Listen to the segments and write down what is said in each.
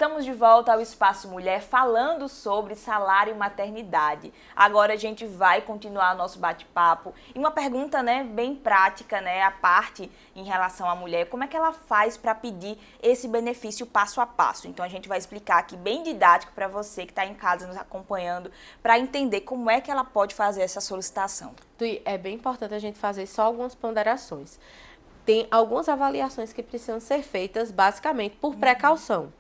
Estamos de volta ao Espaço Mulher falando sobre salário e maternidade. Agora a gente vai continuar nosso bate-papo. E uma pergunta, bem prática, a parte em relação à mulher, como é que ela faz para pedir esse benefício passo a passo? Então a gente vai explicar aqui bem didático para você que está em casa nos acompanhando, para entender como é que ela pode fazer essa solicitação. Tui, é bem importante a gente fazer só algumas ponderações. Tem algumas avaliações que precisam ser feitas basicamente por precaução.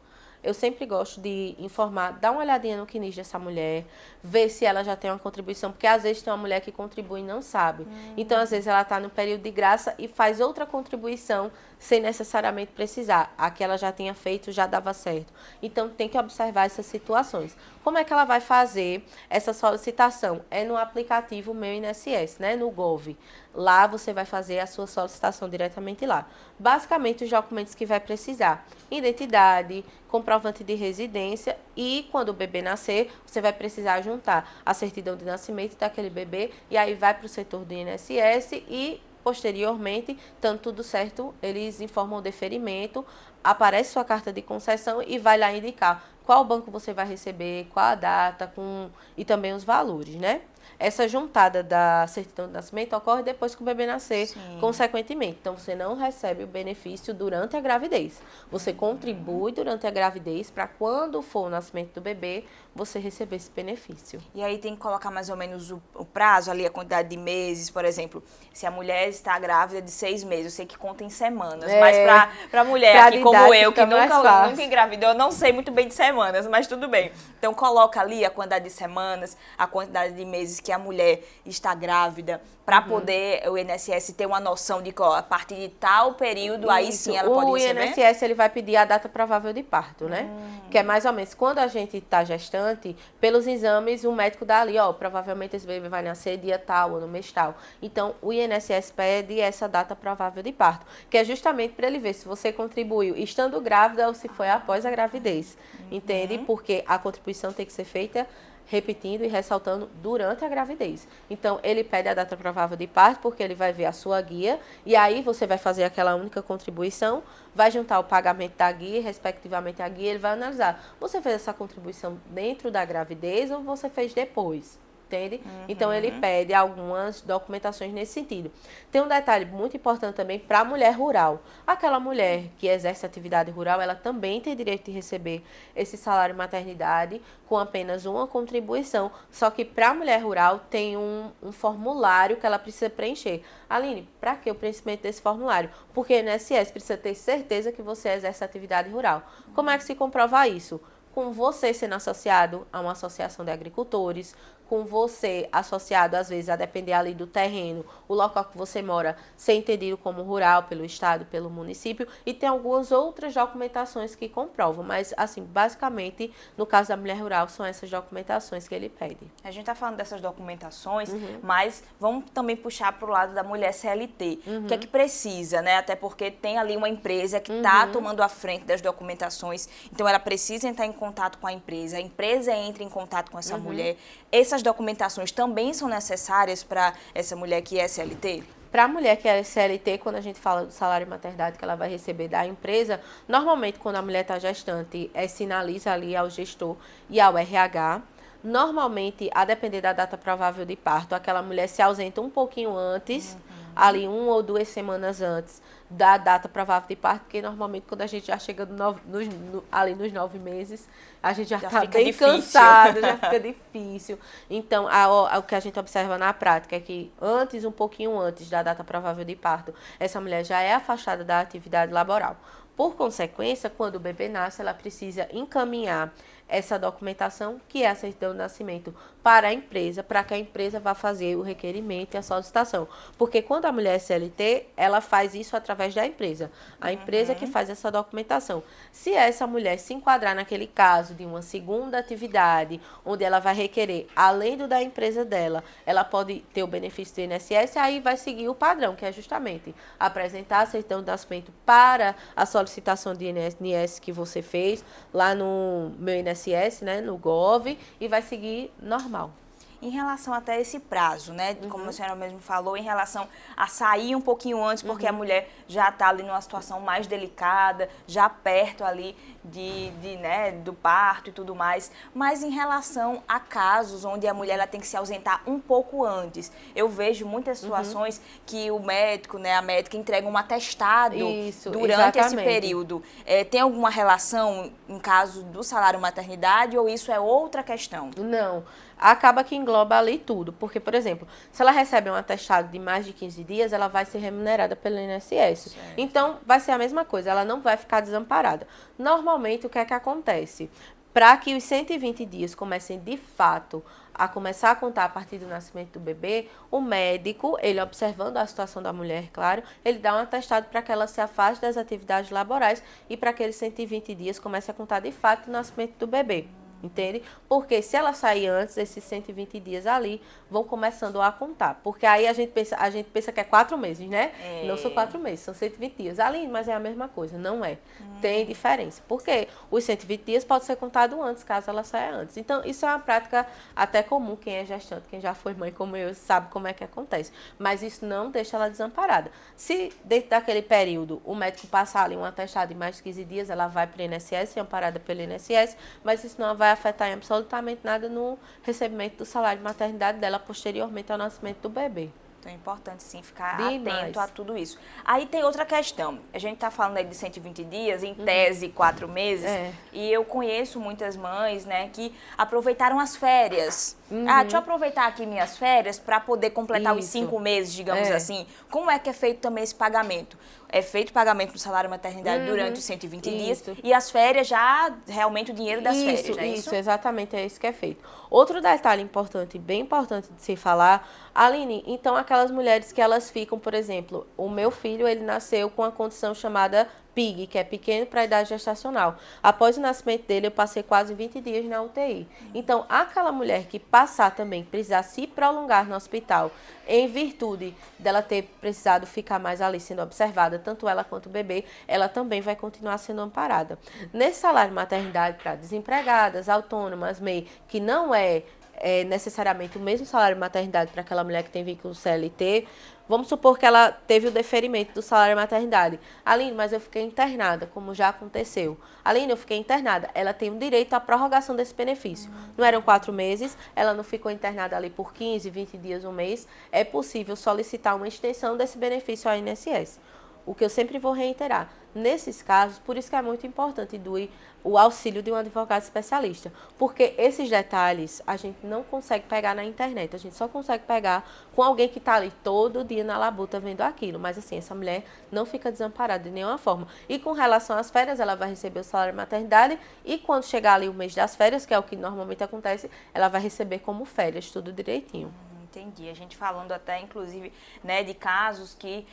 Eu sempre gosto de informar, dar uma olhadinha no CNIS dessa mulher, ver se ela já tem uma contribuição, porque às vezes tem uma mulher que contribui e não sabe. Então, às vezes, ela está no período de graça e faz outra contribuição sem necessariamente precisar. A que ela já tinha feito já dava certo. Então, tem que observar essas situações. Como é que ela vai fazer essa solicitação? É no aplicativo Meu INSS, no Gov. Lá você vai fazer a sua solicitação diretamente lá. Basicamente, os documentos que vai precisar: identidade, comprovante de residência e, quando o bebê nascer, você vai precisar juntar a certidão de nascimento daquele bebê e aí vai para o setor do INSS e, posteriormente, estando tudo certo, eles informam o deferimento, aparece sua carta de concessão e vai lá indicar qual banco você vai receber, qual a data e também os valores, Essa juntada da certidão de nascimento ocorre depois que o bebê nascer, Sim. Consequentemente. Então, você não recebe o benefício durante a gravidez. Você contribui durante a gravidez para quando for o nascimento do bebê, você receber esse benefício. E aí tem que colocar mais ou menos o prazo ali, a quantidade de meses, por exemplo. Se a mulher está grávida de 6 meses, eu sei que conta em semanas, mas para mulher aqui como eu, que nunca engravidou, eu não sei muito bem de semanas, mas tudo bem. Então coloca ali a quantidade de semanas, a quantidade de meses que a mulher está grávida, para poder o INSS ter uma noção de que a partir de tal período, aí sim ela pode receber? O INSS ele vai pedir a data provável de parto, Que é mais ou menos quando a gente está gestante, pelos exames o médico dá ali, provavelmente esse bebê vai nascer dia tal ou no mês tal. Então o INSS pede essa data provável de parto, que é justamente para ele ver se você contribuiu estando grávida ou se foi após a gravidez, entende? Porque a contribuição tem que ser feita, repetindo e ressaltando, durante a gravidez. Então, ele pede a data provável de parto, porque ele vai ver a sua guia, e aí você vai fazer aquela única contribuição, vai juntar o pagamento da guia, respectivamente a guia, ele vai analisar, você fez essa contribuição dentro da gravidez ou você fez depois? Entende? Então, ele pede algumas documentações nesse sentido. Tem um detalhe muito importante também para a mulher rural. Aquela mulher que exerce atividade rural, ela também tem direito de receber esse salário maternidade com apenas uma contribuição. Só que para a mulher rural tem um formulário que ela precisa preencher. Aline, para que o preenchimento desse formulário? Porque o INSS precisa ter certeza que você exerce atividade rural. Como é que se comprova isso? Com você sendo associado a uma associação de agricultores, com você associado, às vezes, a depender ali do terreno, o local que você mora, ser entendido como rural pelo estado, pelo município, e tem algumas outras documentações que comprovam, mas, assim, basicamente, no caso da mulher rural, são essas documentações que ele pede. A gente está falando dessas documentações, mas vamos também puxar para o lado da mulher CLT. O que é que precisa, Até porque tem ali uma empresa que está tomando a frente das documentações, então ela precisa entrar em contato com a empresa entra em contato com essa mulher. Essas documentações também são necessárias para essa mulher que é CLT? Para a mulher que é CLT, quando a gente fala do salário maternidade que ela vai receber da empresa, normalmente quando a mulher está gestante, sinaliza ali ao gestor e ao RH. Normalmente, a depender da data provável de parto, aquela mulher se ausenta um pouquinho antes, ali 1 ou 2 semanas antes da data provável de parto, porque normalmente quando a gente já chega ali nos 9 meses, a gente já está bem cansada, já fica difícil. Então, o que a gente observa na prática é que um pouquinho antes da data provável de parto, essa mulher já é afastada da atividade laboral. Por consequência, quando o bebê nasce, ela precisa encaminhar essa documentação, que é a certidão de nascimento, para a empresa, para que a empresa vá fazer o requerimento e a solicitação. Porque quando a mulher é CLT, ela faz isso através da empresa. A empresa que faz essa documentação. Se essa mulher se enquadrar naquele caso de uma segunda atividade, onde ela vai requerer, além do da empresa dela, ela pode ter o benefício do INSS, aí vai seguir o padrão, que é justamente apresentar a certidão de nascimento para a solicitação de INSS que você fez lá no Meu INSS, no Gov, e vai seguir normal. em relação até esse prazo, né? Como a senhora mesmo falou, em relação a sair um pouquinho antes, porque a mulher já está ali numa situação mais delicada, já perto ali né, do parto e tudo mais. Mas em relação a casos onde a mulher ela tem que se ausentar um pouco antes, eu vejo muitas situações que o médico, né, a médica entrega um atestado durante esse período. Tem alguma relação em caso do salário maternidade ou isso é outra questão? Não, acaba que engloba ali tudo, porque, por exemplo, se ela recebe um atestado de mais de 15 dias, ela vai ser remunerada pelo INSS. Certo. Então, vai ser a mesma coisa, ela não vai ficar desamparada. Normalmente, o que é que acontece? Para que os 120 dias comecem de fato a começar a contar a partir do nascimento do bebê, o médico, ele observando a situação da mulher, claro, ele dá um atestado para que ela se afaste das atividades laborais e para que aqueles 120 dias comece a contar de fato o nascimento do bebê. Entende? Porque se ela sair antes, esses 120 dias ali vão começando a contar. Porque aí a gente pensa que é 4 meses, né? Não são 4 meses, são 120 dias. Ali, mas é a mesma coisa, não é. Tem diferença. Porque os 120 dias pode ser contado antes, caso ela saia antes. Então, isso é uma prática até comum. Quem é gestante, quem já foi mãe como eu, sabe como é que acontece. Mas isso não deixa ela desamparada. Se dentro daquele período o médico passar ali um atestado de mais de 15 dias, ela vai para o INSS, é amparada pelo INSS, mas isso não vai afetar em absolutamente nada no recebimento do salário de maternidade dela posteriormente ao nascimento do bebê. Então é importante sim ficar atento a tudo isso. Aí tem outra questão. A gente está falando aí de 120 dias, em tese 4 meses. E eu conheço muitas mães, né, que aproveitaram as férias. Deixa eu aproveitar aqui minhas férias para poder completar os 5 meses, digamos assim. Como é que é feito também esse pagamento? É feito pagamento do salário maternidade durante os 120 dias e as férias já realmente o dinheiro das férias, não é isso? Isso, exatamente, é isso que é feito. Outro detalhe importante, bem importante de se falar, Aline, então aquelas mulheres que elas ficam, por exemplo, o meu filho, ele nasceu com a condição chamada PIG, que é pequeno para a idade gestacional. Após o nascimento dele, eu passei quase 20 dias na UTI. Então, aquela mulher que passar também, precisar se prolongar no hospital, em virtude dela ter precisado ficar mais ali sendo observada, tanto ela quanto o bebê, ela também vai continuar sendo amparada. Nesse salário maternidade para desempregadas, autônomas, MEI, que não é necessariamente o mesmo salário maternidade para aquela mulher que tem vínculo CLT, vamos supor que ela teve o deferimento do salário maternidade. Aline, mas eu fiquei internada, como já aconteceu. Aline, eu fiquei internada. Ela tem o direito à prorrogação desse benefício. Não eram 4 meses, ela não ficou internada ali por 15, 20 dias, um mês. É possível solicitar uma extensão desse benefício ao INSS. O que eu sempre vou reiterar, nesses casos, por isso que é muito importante o auxílio de um advogado especialista, porque esses detalhes a gente não consegue pegar na internet, a gente só consegue pegar com alguém que está ali todo dia na labuta vendo aquilo, mas assim, essa mulher não fica desamparada de nenhuma forma. E com relação às férias, ela vai receber o salário de maternidade e quando chegar ali o mês das férias, que é o que normalmente acontece, ela vai receber como férias, tudo direitinho. Entendi. A gente falando até, inclusive, né, de casos que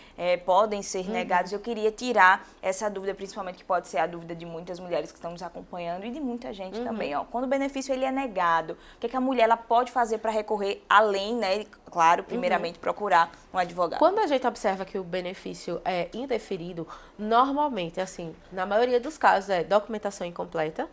podem ser negados. Eu queria tirar essa dúvida, principalmente que pode ser a dúvida de muitas mulheres que estão nos acompanhando e de muita gente também. Ó. Quando o benefício ele é negado, o que a mulher ela pode fazer para recorrer além, né, claro, primeiramente procurar um advogado? Quando a gente observa que o benefício é indeferido, normalmente, assim, na maioria dos casos é documentação incompleta.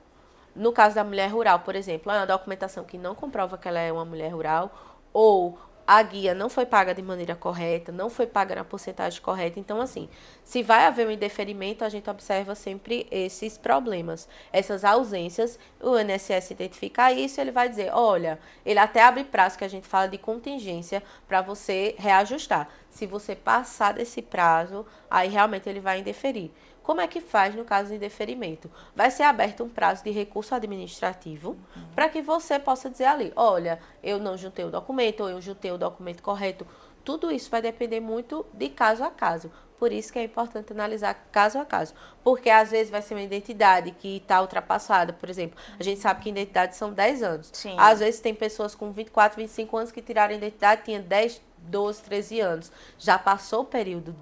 No caso da mulher rural, por exemplo, é uma documentação que não comprova que ela é uma mulher rural, ou a guia não foi paga de maneira correta, não foi paga na porcentagem correta. Então, assim, se vai haver um indeferimento, a gente observa sempre esses problemas, essas ausências. O INSS identifica isso, ele vai dizer, olha, ele até abre prazo, que a gente fala de contingência, para você reajustar. Se você passar desse prazo, aí realmente ele vai indeferir. Como é que faz no caso de indeferimento? Vai ser aberto um prazo de recurso administrativo para que você possa dizer ali, olha, eu não juntei o documento, ou eu juntei o documento correto. Tudo isso vai depender muito de caso a caso. Por isso que é importante analisar caso a caso. Porque às vezes vai ser uma identidade que está ultrapassada. Por exemplo, a gente sabe que identidade são 10 anos. Sim. Às vezes tem pessoas com 24, 25 anos que tiraram a identidade, tinha 10, 12, 13 anos. Já passou o período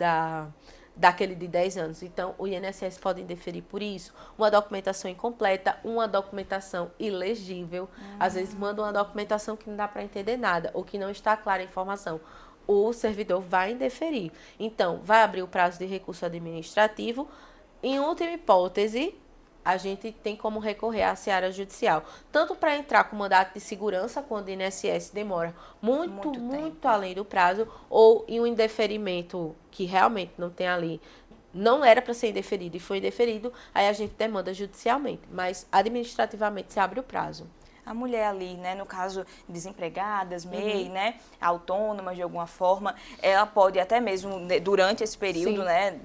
daquele de 10 anos. Então, o INSS pode indeferir por isso. Uma documentação incompleta, uma documentação ilegível. Às vezes manda uma documentação que não dá para entender nada, ou que não está clara a informação. O servidor vai indeferir. Então, vai abrir o prazo de recurso administrativo. Em última hipótese, a gente tem como recorrer à seara judicial. Tanto para entrar com mandato de segurança, quando o INSS demora muito além do prazo, ou em um indeferimento que realmente não tem ali, não era para ser indeferido e foi indeferido, aí a gente demanda judicialmente, mas administrativamente se abre o prazo. A mulher ali, né, no caso, desempregadas, MEI, né, autônomas de alguma forma, ela pode até mesmo, durante esse período, né,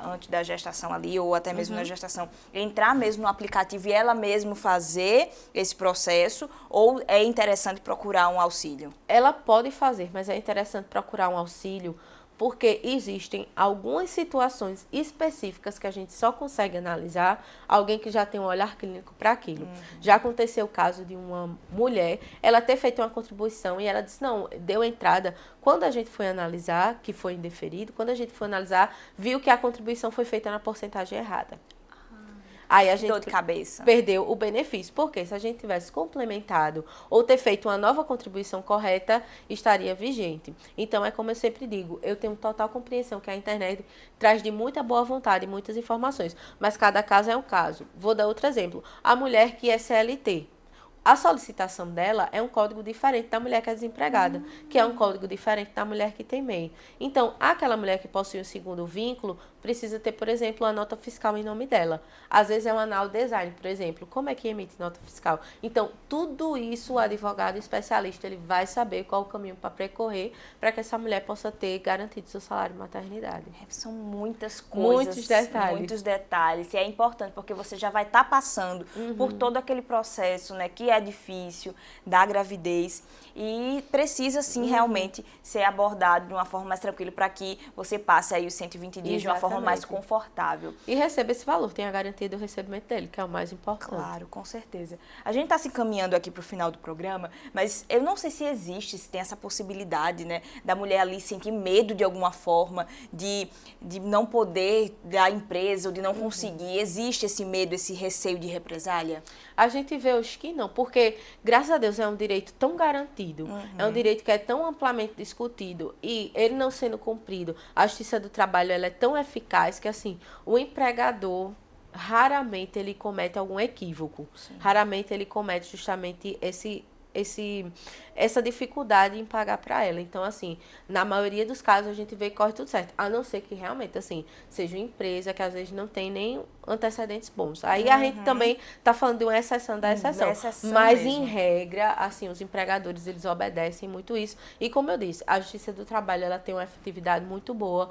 antes da gestação ali, ou até mesmo na gestação, entrar mesmo no aplicativo e ela mesmo fazer esse processo, ou é interessante procurar um auxílio? Ela pode fazer, mas é interessante procurar um auxílio, porque existem algumas situações específicas que a gente só consegue analisar alguém que já tem um olhar clínico para aquilo. Já aconteceu o caso de uma mulher, ela ter feito uma contribuição e ela disse, não, deu entrada. Quando a gente foi analisar, que foi indeferido, quando a gente foi analisar, viu que a contribuição foi feita na porcentagem errada. Aí a gente dor de cabeça. Perdeu o benefício. Porque se a gente tivesse complementado ou ter feito uma nova contribuição correta, estaria vigente. Então, é como eu sempre digo, eu tenho total compreensão que a internet traz de muita boa vontade muitas informações, mas cada caso é um caso. Vou dar outro exemplo. A mulher que é CLT. A solicitação dela é um código diferente da mulher que é desempregada, que é um código diferente da mulher que tem MEI. Então, aquela mulher que possui um segundo vínculo precisa ter, por exemplo, uma nota fiscal em nome dela. Às vezes é um anal design, por exemplo. Como é que emite nota fiscal? Então, tudo isso o advogado especialista ele vai saber qual o caminho para percorrer para que essa mulher possa ter garantido seu salário de maternidade. São muitas coisas. Muitos detalhes. Muitos detalhes. E é importante porque você já vai estar passando por todo aquele processo, né, que é difícil, da gravidez e precisa sim realmente ser abordado de uma forma mais tranquila para que você passe aí os 120 dias de uma forma mais confortável. E receba esse valor, tenha a garantia do recebimento dele, que é o mais importante. Claro, com certeza. A gente está se encaminhando aqui para o final do programa, mas eu não sei se existe, se tem essa possibilidade, né, da mulher ali sentir medo de alguma forma, de não poder da empresa ou de não conseguir. Existe esse medo, esse receio de represália? A gente vê hoje que não, porque, graças a Deus, é um direito tão garantido, é um direito que é tão amplamente discutido e ele não sendo cumprido, a Justiça do Trabalho ela é tão eficaz que, assim, o empregador, raramente ele comete algum equívoco, raramente ele comete justamente essa dificuldade em pagar para ela. Então, assim, na maioria dos casos a gente vê que corre tudo certo. A não ser que realmente, assim, seja uma empresa que às vezes não tem nem antecedentes bons. Aí a gente também tá falando de uma exceção da exceção. Mas, em regra, assim, os empregadores, eles obedecem muito isso. E, como eu disse, a Justiça do Trabalho, ela tem uma efetividade muito boa,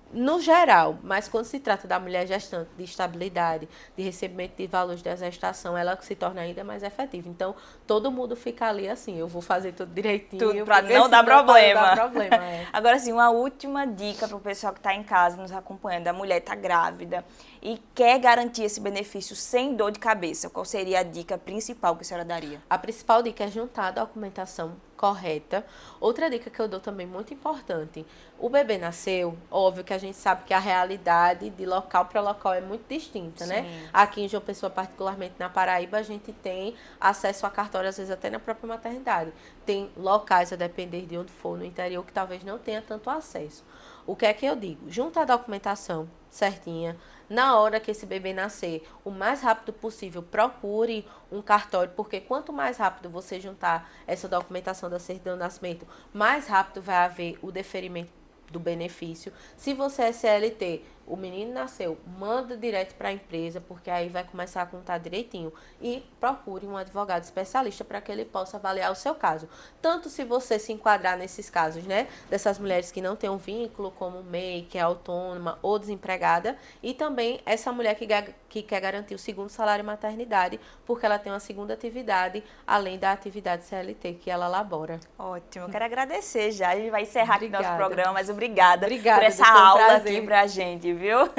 no geral, mas quando se trata da mulher gestante, de estabilidade, de recebimento de valores da gestação, ela se torna ainda mais efetiva. Então, todo mundo fica ali assim, eu vou fazer tudo direitinho. Tudo para não dar problema. Não dar problema Agora, sim, uma última dica para o pessoal que está em casa nos acompanhando. A mulher está grávida e quer garantir esse benefício sem dor de cabeça. Qual seria a dica principal que a senhora daria? A principal dica é juntar a documentação correta. Outra dica que eu dou também muito importante, o bebê nasceu, óbvio que a gente sabe que a realidade de local para local é muito distinta, né? Aqui em João Pessoa, particularmente na Paraíba, a gente tem acesso a cartório, às vezes até na própria maternidade. Tem locais, a depender de onde for, no interior, que talvez não tenha tanto acesso. O que é que eu digo? Junta a documentação certinha. Na hora que esse bebê nascer, o mais rápido possível, procure um cartório, porque quanto mais rápido você juntar essa documentação da certidão de nascimento, mais rápido vai haver o deferimento do benefício. Se você é CLT, o menino nasceu, manda direto para a empresa, porque aí vai começar a contar direitinho. E procure um advogado especialista para que ele possa avaliar o seu caso. Tanto se você se enquadrar nesses casos, né? Dessas mulheres que não têm um vínculo, como MEI, que é autônoma ou desempregada. E também essa mulher que quer garantir o segundo salário de maternidade, porque ela tem uma segunda atividade, além da atividade CLT que ela labora. Ótimo, eu quero agradecer já. A gente vai encerrar aqui nosso programa, mas obrigada por essa foi um aula prazer aqui pra gente, viu?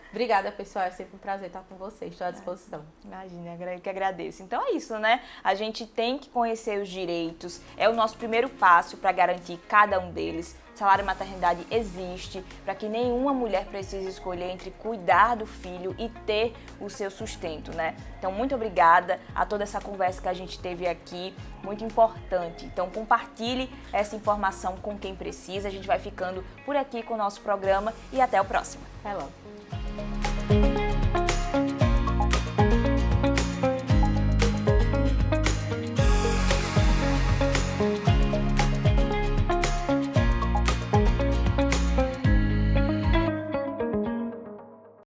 Obrigada, pessoal. É sempre um prazer estar com vocês. Estou à disposição. Imagina, eu que agradeço. Então é isso, né? A gente tem que conhecer os direitos. É o nosso primeiro passo para garantir cada um deles. Salário maternidade existe para que nenhuma mulher precise escolher entre cuidar do filho e ter o seu sustento, né? Então, muito obrigada a toda essa conversa que a gente teve aqui, muito importante. Então, compartilhe essa informação com quem precisa. A gente vai ficando por aqui com o nosso programa e até o próximo. Até logo.